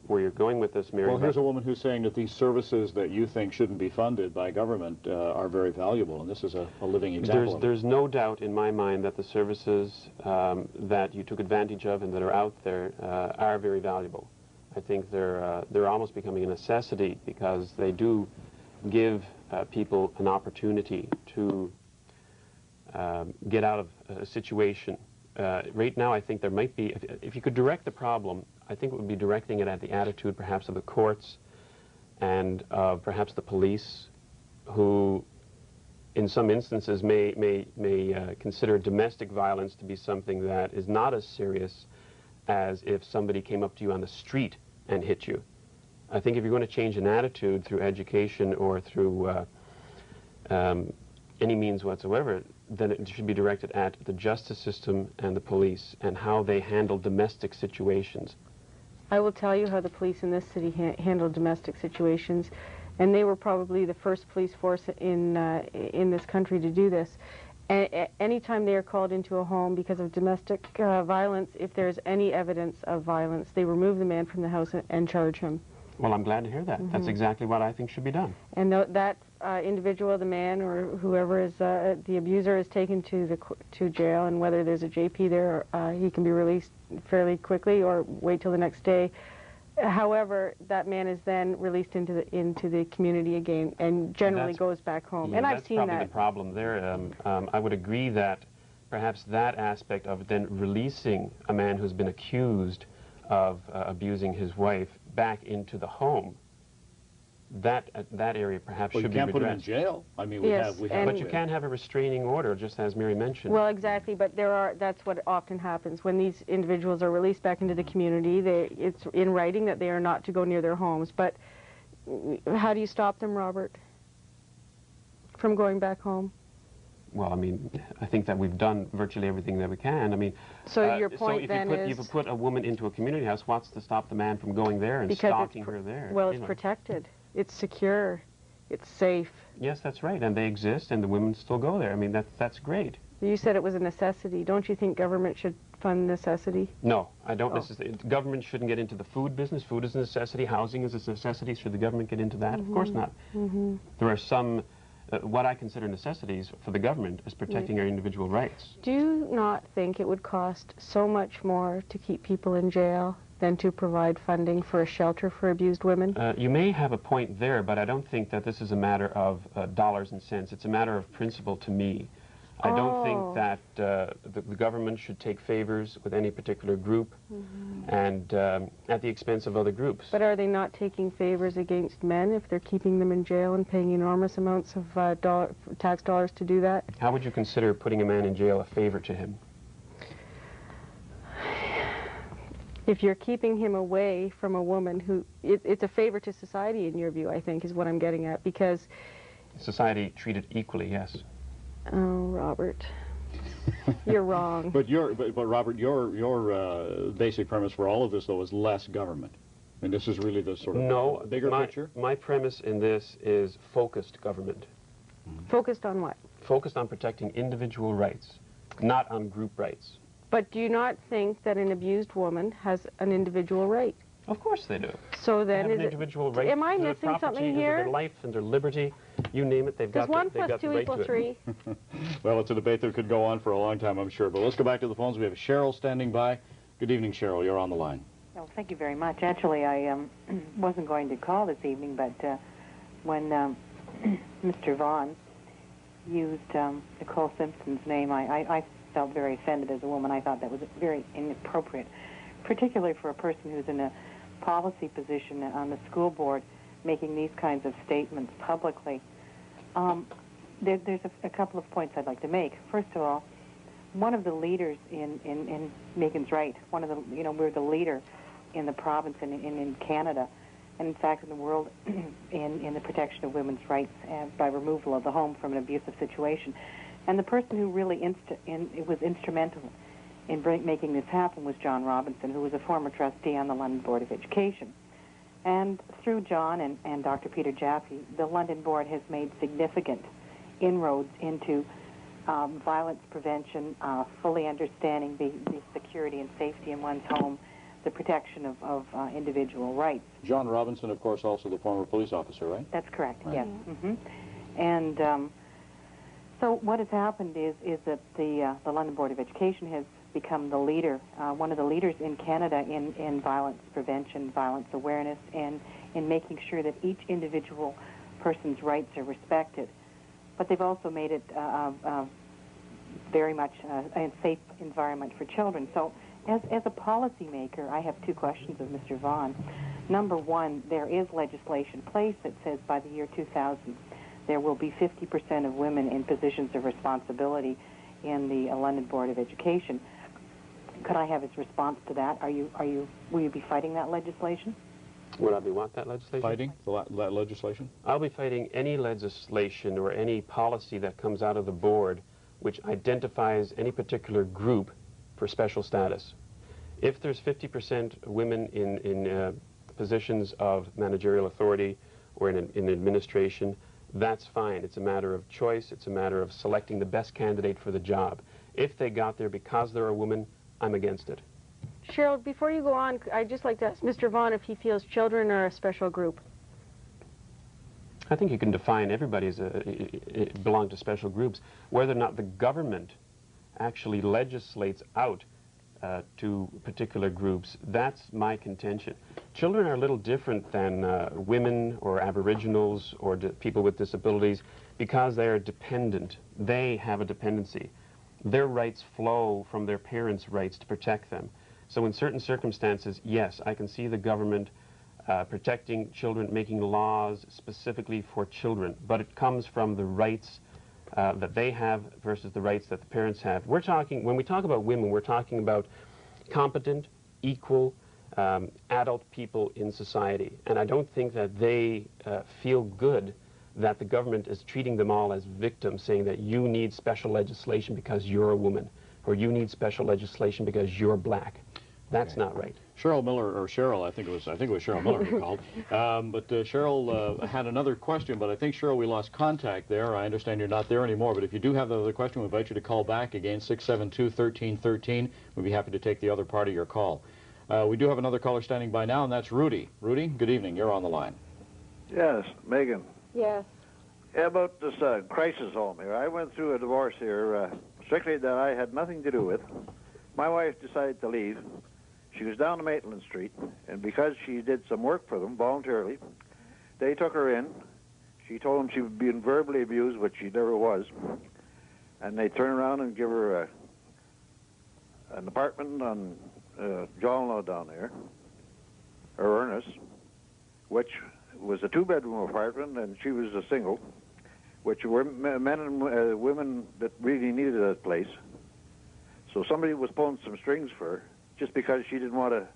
S2: where you're going with this, Mary.
S1: Well, here's a woman who's saying that these services that you think shouldn't be funded by government are very valuable, and this is a living example.
S2: There's no doubt in my mind that the services that you took advantage of and that are out there are very valuable. I think they're almost becoming a necessity because they do give people an opportunity to get out of a situation. Right now, I think there might be, if you could direct the problem, I think it would be directing it at the attitude perhaps of the courts and perhaps the police, who in some instances may consider domestic violence to be something that is not as serious as if somebody came up to you on the street and hit you. I think if you're going to change an attitude through education or through any means whatsoever, then it should be directed at the justice system and the police and how they handle domestic situations.
S3: I will tell you how the police in this city handled domestic situations, and they were probably the first police force in this country to do this. Anytime they are called into a home because of domestic violence, if there's any evidence of violence, they remove the man from the house and charge him.
S2: Well, I'm glad to hear that. Mm-hmm. That's exactly what I think should be done.
S3: And that individual, the man or whoever is the abuser, is taken to jail, and whether there's a JP there, he can be released fairly quickly or wait till the next day. However, that man is then released into the community again and generally goes back home.
S2: Yeah,
S3: and I've seen that.
S2: That's probably the problem there. I would agree that perhaps that aspect of then releasing a man who's been accused of abusing his wife back into the home, that area perhaps should be redressed.
S1: You can't put him in jail. I mean,
S2: but you can have a restraining order, just as Mary mentioned.
S3: Well, exactly, but that's what often happens. When these individuals are released back into the community, it's in writing that they are not to go near their homes. But how do you stop them, Robert, from going back home?
S2: Well, I mean, I think that we've done virtually everything that we can. I mean,
S3: so your point
S2: then is... if you put a woman into a community house, what's to stop the man from going there and stalking her there?
S3: Well, it's protected. It's secure. It's safe.
S2: Yes, that's right, and they exist, and the women still go there. I mean, that's great.
S3: You said it was a necessity. Don't you think government should fund necessity?
S2: No, I don't necessarily. Government shouldn't get into the food business. Food is a necessity. Housing is a necessity. Should the government get into that? Of course not. There are some, what I consider necessities for the government is protecting our individual rights.
S3: Do you not think it would cost so much more to keep people in jail than to provide funding for a shelter for abused women?
S2: You may have a point there, but I don't think that this is a matter of dollars and cents. It's a matter of principle to me. I don't think that the government should take favors with any particular group and at the expense of other groups.
S3: But are they not taking favors against men if they're keeping them in jail and paying enormous amounts of tax dollars to do that?
S2: How would you consider putting a man in jail a favor to him?
S3: If you're keeping him away from a woman who... It's a favor to society, in your view, I think, is what I'm getting at, because...
S2: Society treated equally, yes.
S3: Oh, Robert, you're wrong.
S1: But Robert, your basic premise for all of this, though, is less government. And this is really the sort of bigger picture?
S2: My premise in this is focused government.
S3: Focused on what?
S2: Focused on protecting individual rights, not on group rights.
S3: But do you not think that an abused woman has an individual right?
S2: Of course they do.
S3: So then,
S2: they have an individual right.
S3: Am I
S2: to
S3: missing
S2: their
S3: something here?
S2: Their life and their liberty, you name it, they've got the right to it.
S3: Does 1 + 2 = 3?
S1: Well, it's a debate that could go on for a long time, I'm sure. But let's go back to the phones. We have Cheryl standing by. Good evening, Cheryl. You're on the line.
S7: Well, thank you very much. Actually, I wasn't going to call this evening, but when Mr. Vaughan used Nicole Simpson's name, I felt very offended as a woman. I thought that was very inappropriate, particularly for a person who's in a policy position on the school board making these kinds of statements publicly. There's a couple of points I'd like to make. First of all, one of the leaders in Megan's right, we're the leader in the province and in Canada, and in fact in the world in the protection of women's rights by removal of the home from an abusive situation. And the person who really was instrumental in making this happen was John Robinson, who was a former trustee on the London Board of Education. And through John and Dr. Peter Jaffe, the London Board has made significant inroads into violence prevention, fully understanding the security and safety in one's home, the protection of individual rights.
S1: John Robinson, of course, also the former police officer, right?
S7: That's correct, right. Yes. And so what has happened is that the London Board of Education has become the leader, one of the leaders in Canada in violence prevention, violence awareness, and in making sure that each individual person's rights are respected. But they've also made it very much a safe environment for children. So as a policymaker, I have two questions of Mr. Vaughan. Number one, there is legislation placed that says by the year 2000, there will be 50% of women in positions of responsibility in the London Board of Education. Could I have his response to that? Will you be fighting that legislation?
S2: Would I be that legislation?
S1: Fighting that legislation?
S2: I'll be fighting any legislation or any policy that comes out of the board which identifies any particular group for special status. If there's 50% women in positions of managerial authority or in administration, that's fine. It's a matter of choice. It's a matter of selecting the best candidate for the job. If they got there because they're a woman, I'm against it.
S3: Cheryl, before you go on, I'd just like to ask Mr. Vaughan if he feels children are a special group.
S2: I think you can define everybody as belong to special groups. Whether or not the government actually legislates out to particular groups. That's my contention. Children are a little different than women or aboriginals or people with disabilities because they are dependent. They have a dependency. Their rights flow from their parents' rights to protect them. So in certain circumstances, yes, I can see the government protecting children, making laws specifically for children, but it comes from the rights that they have versus the rights that the parents have. We're talking, when we talk about women, we're talking about competent, equal, adult people in society. And I don't think that they feel good that the government is treating them all as victims, saying that you need special legislation because you're a woman, or you need special legislation because you're black. That's not right.
S1: Cheryl Miller, or Cheryl, I think it was Cheryl Miller who called. But Cheryl had another question, but I think, Cheryl, we lost contact there. I understand you're not there anymore, but if you do have another question, we invite you to call back again, 672-1313. We'd be happy to take the other part of your call. We do have another caller standing by now, and that's Rudy. Rudy, good evening. You're on the line.
S8: Yes, Megan.
S3: Yes.
S8: Yeah, about this crisis home here. I went through a divorce here, strictly that I had nothing to do with. My wife decided to leave. She was down to Maitland Street, and because she did some work for them voluntarily, they took her in. She told them she was being verbally abused, which she never was. And they turned around and give her an apartment on John Law down there, or Ernest, which was a two-bedroom apartment, and she was a single, which were men and women that really needed that place. So somebody was pulling some strings for her, just because she didn't want to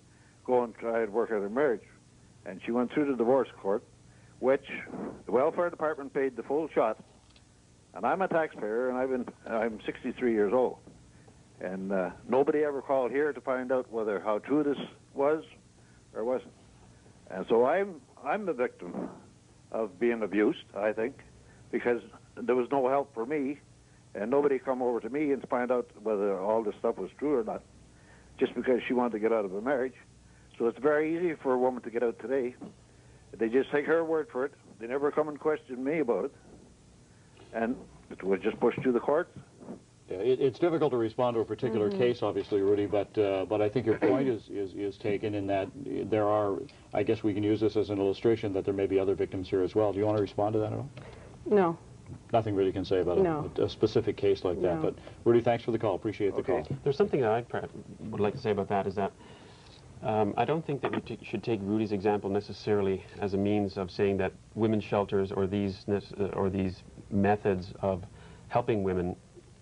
S8: go and try and work out her marriage. And she went through the divorce court, which the welfare department paid the full shot. And I'm a taxpayer, and I'm 63 years old. And nobody ever called here to find out whether how true this was or wasn't. And so I'm the victim of being abused, I think, because there was no help for me, and nobody come over to me and find out whether all this stuff was true or not, just because she wanted to get out of a marriage. So it's very easy for a woman to get out today. They just take her word for it. They never come and question me about it. And it was just pushed through the court.
S1: Yeah, it's difficult to respond to a particular case, obviously, Rudy, but I think your point is taken in that there are, I guess we can use this as an illustration that there may be other victims here as well. Do you want to respond to that at all?
S3: No.
S1: Nothing really can say about a specific case like that. But Rudy, thanks for the call. Appreciate the call.
S2: There's something that I would like to say about that is that I don't think that we should take Rudy's example necessarily as a means of saying that women's shelters or these methods of helping women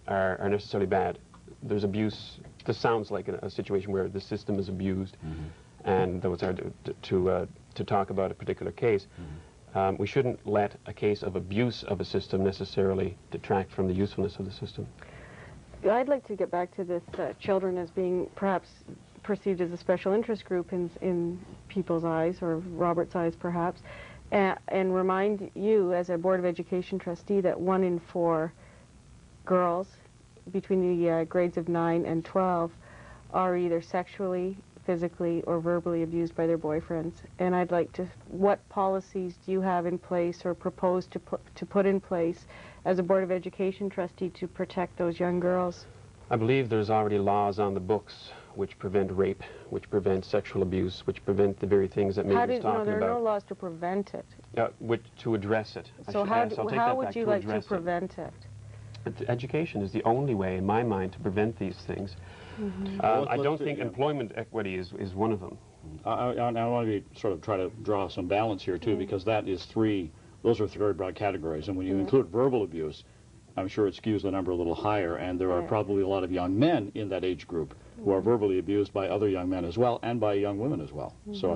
S2: are necessarily bad. There's abuse. This sounds like a situation where the system is abused, and those are to talk about a particular case. We shouldn't let a case of abuse of a system necessarily detract from the usefulness of the system.
S3: I'd like to get back to this children as being perhaps perceived as a special interest group in people's eyes, or Robert's eyes perhaps, and remind you as a Board of Education trustee that 1 in 4 girls between the grades of 9 and 12 are either sexually, physically, or verbally abused by their boyfriends. And I'd like to, what policies do you have in place or propose to put in place as a Board of Education trustee to protect those young girls?
S2: I believe there's already laws on the books which prevent rape, which prevent sexual abuse, which prevent the very things that Megan's talking about.
S3: No, there are no laws to prevent it.
S2: To address it.
S3: So how would you like to prevent it?
S2: Education is the only way, in my mind, to prevent these things. I don't think employment equity is one of them.
S1: I want to try to draw some balance here, too, because those are 3 very broad categories. And when you include verbal abuse, I'm sure it skews the number a little higher, and there are probably a lot of young men in that age group who are verbally abused by other young men as well, and by young women as well. So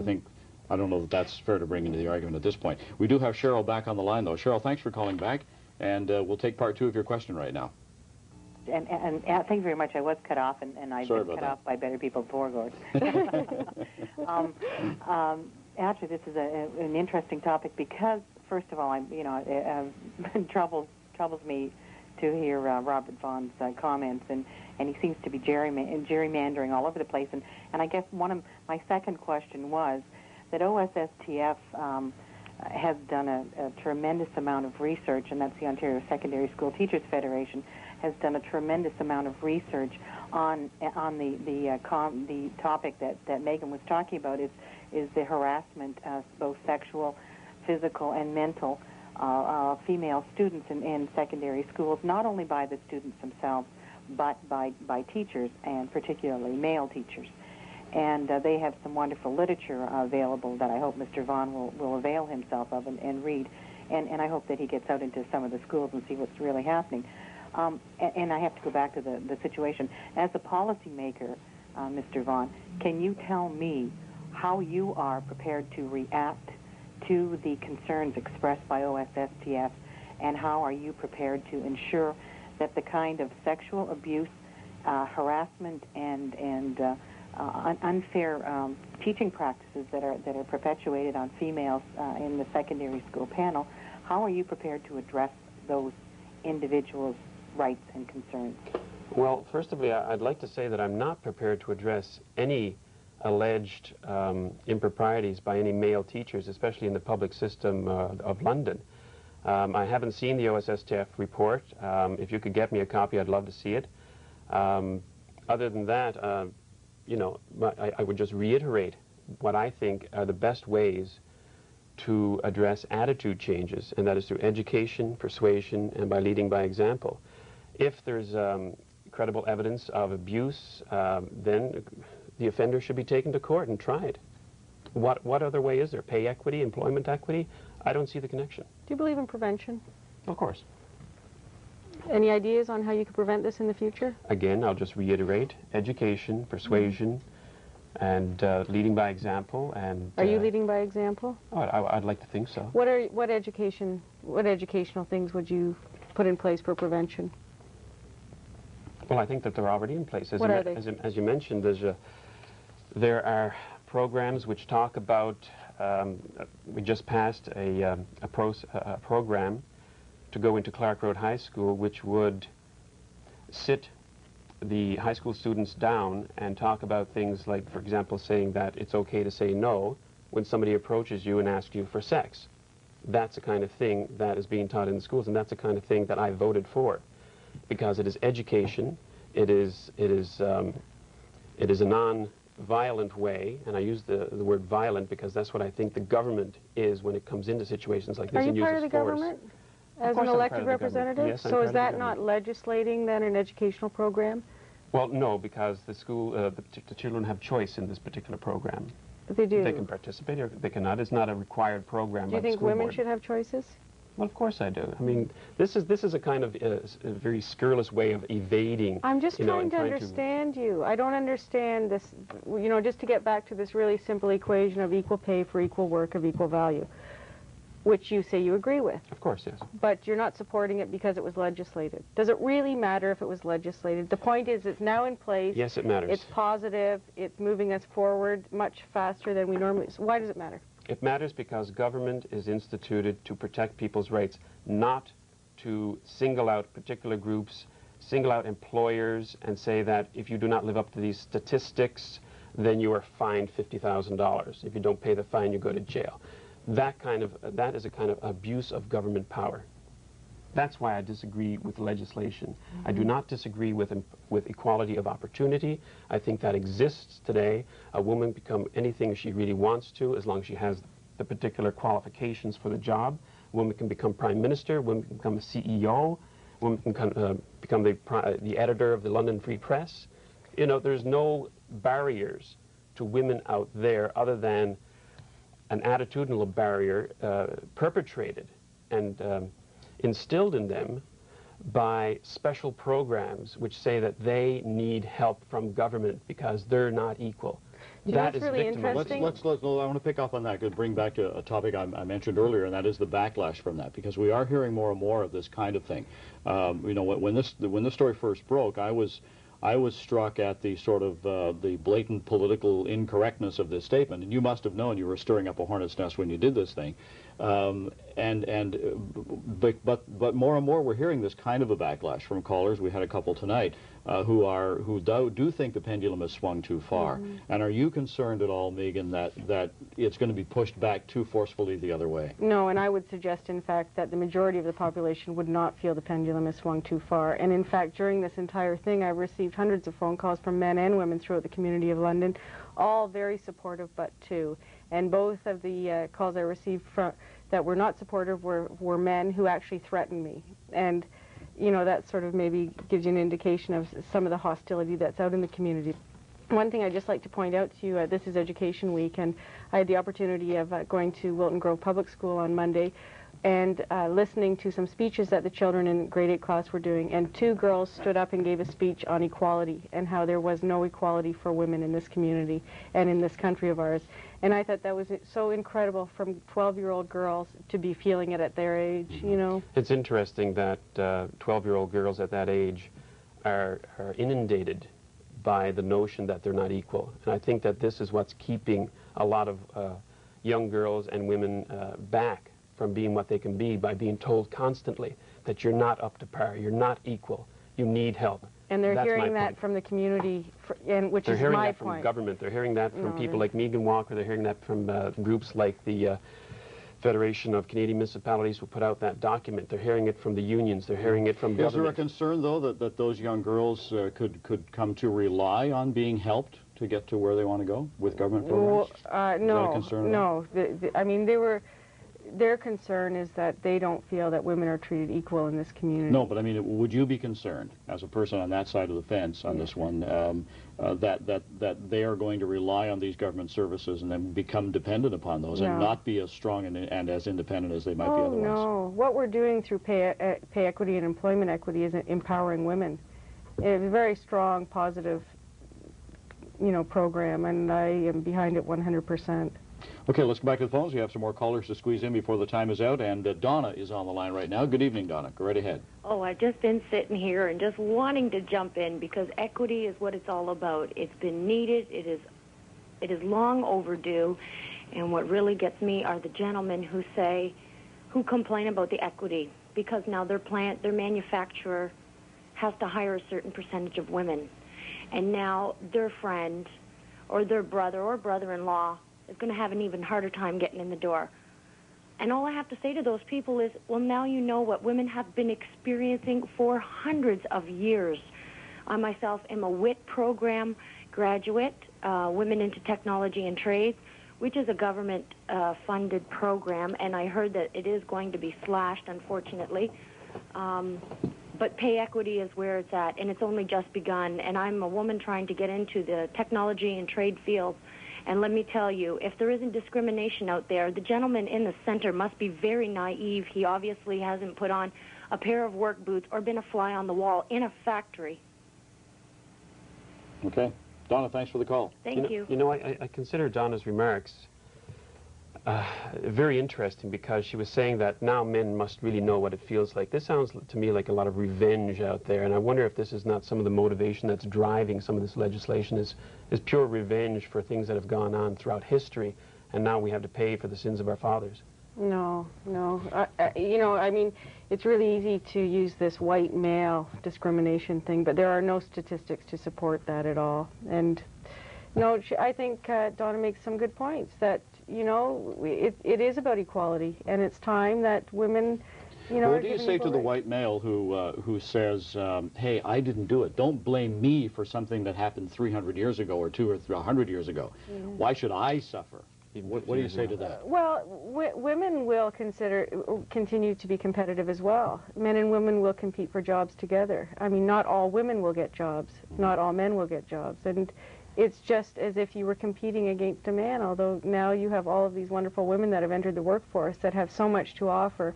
S1: I don't know that that's fair to bring into the argument at this point. We do have Cheryl back on the line, though. Cheryl, thanks for calling back, and we'll take part 2 of your question right now.
S7: And thank you very much. I was cut off, and I've been cut off by better people before, Gord. Actually, this is an interesting topic because, first of all, it troubles me to hear Robert Vaughan's comments, and he seems to be gerrymandering all over the place. And I guess one of my second question was that OSSTF has done a tremendous amount of research, and that's the Ontario Secondary School Teachers Federation, has done a tremendous amount of research on the topic that Megan was talking about, is the harassment, both sexual, physical, and mental, female students in secondary schools, not only by the students themselves, but by teachers, and particularly male teachers. And they have some wonderful literature available that I hope Mr. Vaughan will avail himself of and read. And I hope that he gets out into some of the schools and see what's really happening. And I have to go back to the situation. As a policymaker, Mr. Vaughan, can you tell me how you are prepared to react to the concerns expressed by OSSTF, and how are you prepared to ensure that the kind of sexual abuse, harassment, and unfair teaching practices that are perpetuated on females in the secondary school panel, how are you prepared to address those individuals' rights and concerns?
S2: Well, first of all, I'd like to say that I'm not prepared to address any alleged improprieties by any male teachers, especially in the public system of London. I haven't seen the OSSTF report. If you could get me a copy, I'd love to see it. Other than that, you know, I would just reiterate what I think are the best ways to address attitude changes, and that is through education, persuasion, and by leading by example. If there's credible evidence of abuse, then the offender should be taken to court and tried. What other way is there? Pay equity, employment equity? I don't see the connection.
S3: Do you believe in prevention?
S2: Of course.
S3: Any ideas on how you could prevent this in the future?
S2: Again, I'll just reiterate, education, persuasion, and leading by example. And
S3: are you leading by example?
S2: Oh, I'd like to think so.
S3: What educational things would you put in place for prevention?
S2: Well, I think that they're already in place.
S3: What are they?
S2: As you mentioned, there are programs which talk about, we just passed a program to go into Clark Road High School, which would sit the high school students down and talk about things like, for example, saying that it's okay to say no when somebody approaches you and asks you for sex. That's the kind of thing that is being taught in the schools, and that's the kind of thing that I voted for, because it is education, it is a non-violent way, and I use the word violent because that's what I think the government is when it comes into situations like this and uses force.
S3: Are you part of the government as an elected representative?
S2: Yes,
S3: so is that not legislating then an educational program?
S2: Well, no, because the school, the children have choice in this particular program.
S3: They do.
S2: They can participate or they cannot. It's not a required program by the school board.
S3: Do you think women should have choices?
S2: Well, of course I do. I mean, this is a kind of a very scurrilous way of evading.
S3: I'm just trying to understand you. I don't understand this, you know, just to get back to this really simple equation of equal pay for equal work of equal value, which you say you agree with.
S2: Of course, yes.
S3: But you're not supporting it because it was legislated. Does it really matter if it was legislated? The point is it's now in place.
S2: Yes, it matters.
S3: It's positive. It's moving us forward much faster than we normally. So why does it matter?
S2: It matters because government is instituted to protect people's rights, not to single out particular groups, single out employers, and say that if you do not live up to these statistics, then you are fined $50,000. If you don't pay the fine, you go to jail. That is a kind of abuse of government power. That's why I disagree with legislation. I do not disagree with equality of opportunity. I think that exists today. A woman can become anything she really wants to as long as she has the particular qualifications for the job. A woman can become prime minister, a woman can become a CEO, a woman can become the editor of the London Free Press. You know, there's no barriers to women out there other than an attitudinal barrier perpetrated and instilled in them by special programs which say that they need help from government because they're not equal.
S3: That is really interesting.
S1: I want to pick up on that, bring back to a topic I mentioned earlier, and that is the backlash from that, because we are hearing more and more of this kind of thing. You know, when this story first broke, I was struck at the sort of the blatant political incorrectness of this statement, and you must have known you were stirring up a hornet's nest when you did this thing. But more and more we're hearing this kind of a backlash from callers. We had a couple tonight who do think the pendulum has swung too far. And are you concerned at all, Megan, that it's going to be pushed back too forcefully the other way?
S3: No, and I would suggest, in fact, that the majority of the population would not feel the pendulum has swung too far. And in fact, during this entire thing, I've received hundreds of phone calls from men and women throughout the community of London, all very supportive but two. And both of the calls I received that were not supportive were men who actually threatened me. And, you know, that sort of maybe gives you an indication of some of the hostility that's out in the community. One thing I'd just like to point out to you, this is Education Week, and I had the opportunity of going to Wilton Grove Public School on Monday and listening to some speeches that the children in grade 8 class were doing, and two girls stood up and gave a speech on equality and how there was no equality for women in this community and in this country of ours. And I thought that was so incredible from 12-year-old girls to be feeling it at their age, you know.
S2: It's interesting that 12-year-old girls at that age are inundated by the notion that they're not equal. And I think that this is what's keeping a lot of young girls and women back from being what they can be, by being told constantly that you're not up to par, you're not equal, you need help.
S3: And they're hearing that from the community, which is my point.
S2: They're hearing that from government, they're hearing that from people like Megan Walker, they're hearing that from groups like the Federation of Canadian Municipalities who put out that document. They're hearing it from the unions, they're hearing it from government.
S1: Is there a concern, though, that those young girls could come to rely on being helped to get to where they want to go with government programs?
S3: No,
S1: is that a concern
S3: no. I mean, their concern is that they don't feel that women are treated equal in this community.
S1: No, but I mean, would you be concerned, as a person on that side of the fence on this one, that they are going to rely on these government services and then become dependent upon those and not be as strong and as independent as they might be otherwise?
S3: No. What we're doing through pay equity and employment equity is empowering women. It's a very strong, positive, you know, program, and I am behind it 100%.
S1: Okay, let's go back to the phones. We have some more callers to squeeze in before the time is out, and Donna is on the line right now. Good evening, Donna. Go right ahead.
S9: Oh, I've just been sitting here and just wanting to jump in because equity is what it's all about. It's been needed. It is long overdue, and what really gets me are the gentlemen who complain about the equity because now their manufacturer has to hire a certain percentage of women, and now their friend or their brother or brother-in-law is going to have an even harder time getting in the door. And all I have to say to those people is, well, now you know what women have been experiencing for hundreds of years. I myself am a WIT program graduate, Women into Technology and Trades, which is a government-funded program, and I heard that it is going to be slashed, unfortunately. But pay equity is where it's at, and it's only just begun. And I'm a woman trying to get into the technology and trade field. And let me tell you, if there isn't discrimination out there, the gentleman in the center must be very naive. He obviously hasn't put on a pair of work boots or been a fly on the wall in a factory.
S1: Okay. Donna, thanks for the call.
S9: Thank you.
S2: You know, I consider Donna's remarks very interesting because she was saying that now men must really know what it feels like. This sounds to me like a lot of revenge out there, and I wonder if this is not some of the motivation that's driving some of this legislation is pure revenge for things that have gone on throughout history, and now we have to pay for the sins of our fathers.
S3: No. You know, I mean, it's really easy to use this white male discrimination thing, but there are no statistics to support that at all. And no, I think Donna makes some good points that, you know, it is about equality, and it's time that women, you know,
S1: what do you say to the white male who says, hey, I didn't do it. Don't blame me for something that happened 300 years ago or 200 or 100 years ago. Why should I suffer? What do you say to that?
S3: Well, women will continue to be competitive as well. Men and women will compete for jobs together. I mean, not all women will get jobs. Not all men will get jobs. And it's just as if you were competing against a man, although now you have all of these wonderful women that have entered the workforce that have so much to offer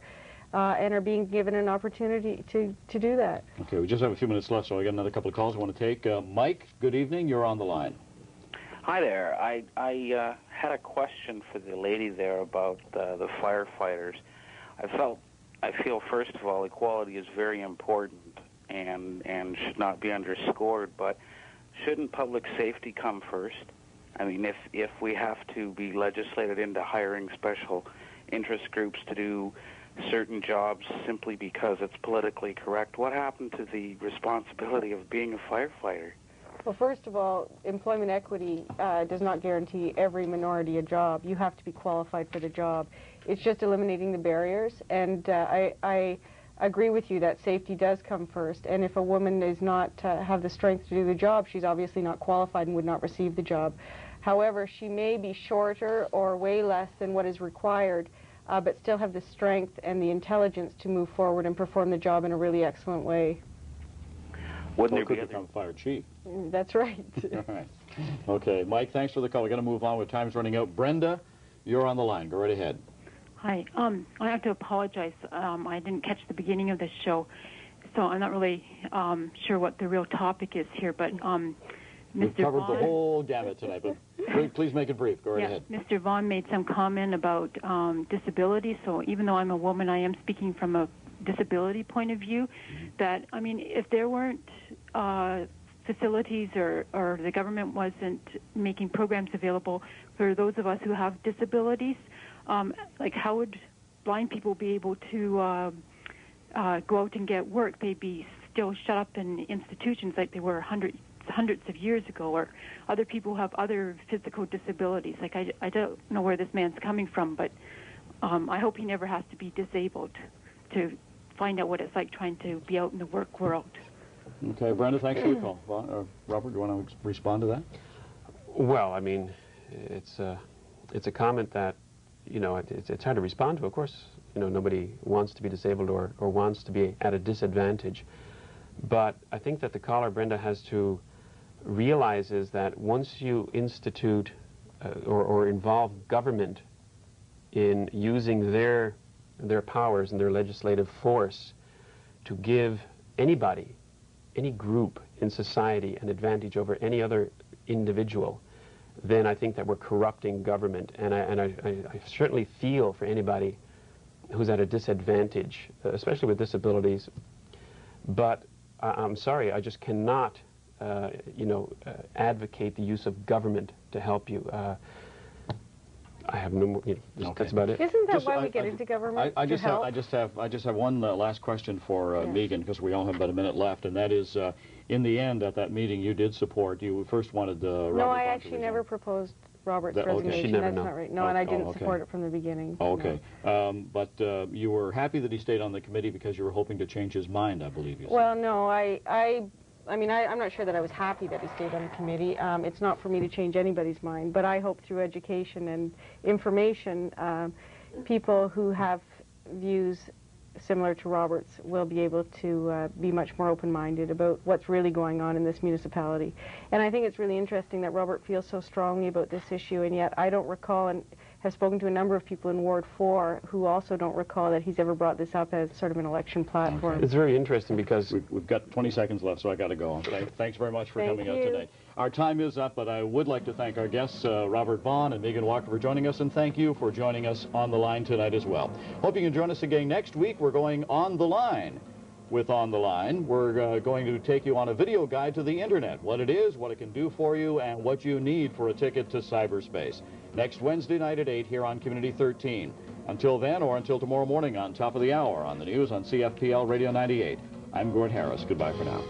S3: and are being given an opportunity to do that.
S1: Okay, we just have a few minutes left, so I got another couple of calls I want to take. Mike, good evening. You're on the line.
S10: Hi there. I had a question for the lady there about the firefighters. I feel, first of all, equality is very important and should not be underscored, but shouldn't public safety come first? I mean, if we have to be legislated into hiring special interest groups to do certain jobs simply because it's politically correct. What happened to the responsibility of being a firefighter?
S3: Well, first of all, employment equity does not guarantee every minority a job. You have to be qualified for the job. It's just eliminating the barriers, and I agree with you that safety does come first, and if a woman does not have the strength to do the job, she's obviously not qualified and would not receive the job. However, she may be shorter or way less than what is required, but still have the strength and the intelligence to move forward and perform the job in a really excellent way.
S10: Wouldn't
S1: Or
S10: there
S1: could
S10: be
S1: become fire chief.
S3: That's right.
S1: All right. Okay, Mike, thanks for the call. We're going to move on with time's running out. Brenda, you're on the line. Go right ahead.
S11: Hi. I have to apologize. I didn't catch the beginning of the show, so I'm not really sure what the real topic is here. But
S1: We've
S11: Mr.
S1: covered
S11: Vaughan,
S1: the whole gamut tonight, but please make it brief. Go right ahead.
S11: Mr. Vaughan made some comment about disability. So even though I'm a woman, I am speaking from a disability point of view. That, I mean, if there weren't facilities or the government wasn't making programs available for those of us who have disabilities, like how would blind people be able to go out and get work? They'd be still shut up in institutions like they were hundreds of years ago, or other people who have other physical disabilities. Like I don't know where this man's coming from, but I hope he never has to be disabled to find out what it's like trying to be out in the work world.
S1: Okay, Brenda, thanks for the call. Robert, do you want to respond to that?
S2: Well, I mean, it's a comment that, you know, it's hard to respond to. Of course, you know, nobody wants to be disabled or wants to be at a disadvantage. But I think that the caller, Brenda, has to realize is that once you institute or involve government in using their powers and their legislative force to give anybody, any group in society an advantage over any other individual, then I think that we're corrupting government. And I certainly feel for anybody who's at a disadvantage, especially with disabilities. But I'm sorry, I just cannot, advocate the use of government to help you. I have no more.
S1: Okay.
S2: That's about it.
S3: Isn't that why we get into government?
S1: I just have one last question for Megan, because we all have about a minute left, and that is, in the end, at that meeting, you did support. You first wanted Robert.
S3: No, I actually never proposed Robert's resignation.
S2: That's
S3: not right. No, and I didn't support it from the beginning.
S1: Oh, okay. No. But you were happy that he stayed on the committee because you were hoping to change his mind, I believe you said.
S3: Well, no, I mean, I'm not sure that I was happy that he stayed on the committee. It's not for me to change anybody's mind, but I hope through education and information, people who have views similar to Robert's will be able to be much more open-minded about what's really going on in this municipality. And I think it's really interesting that Robert feels so strongly about this issue, and yet I don't recall, and have spoken to a number of people in Ward 4 who also don't recall that he's ever brought this up as sort of an election platform.
S1: Okay.
S2: It's very interesting because
S1: we've got 20 seconds left, so I got to go. Thanks very much for coming out today. Our time is up, but I would like to thank our guests, Robert Vaughan and Megan Walker, for joining us, and thank you for joining us on the line tonight as well. Hope you can join us again next week. We're going on the line. With On the Line, we're going to take you on a video guide to the internet, what it is, what it can do for you, and what you need for a ticket to cyberspace. Next Wednesday night at 8 here on Community 13. Until then, or until tomorrow morning on top of the hour on the news on CFPL Radio 98, I'm Gord Harris. Goodbye for now.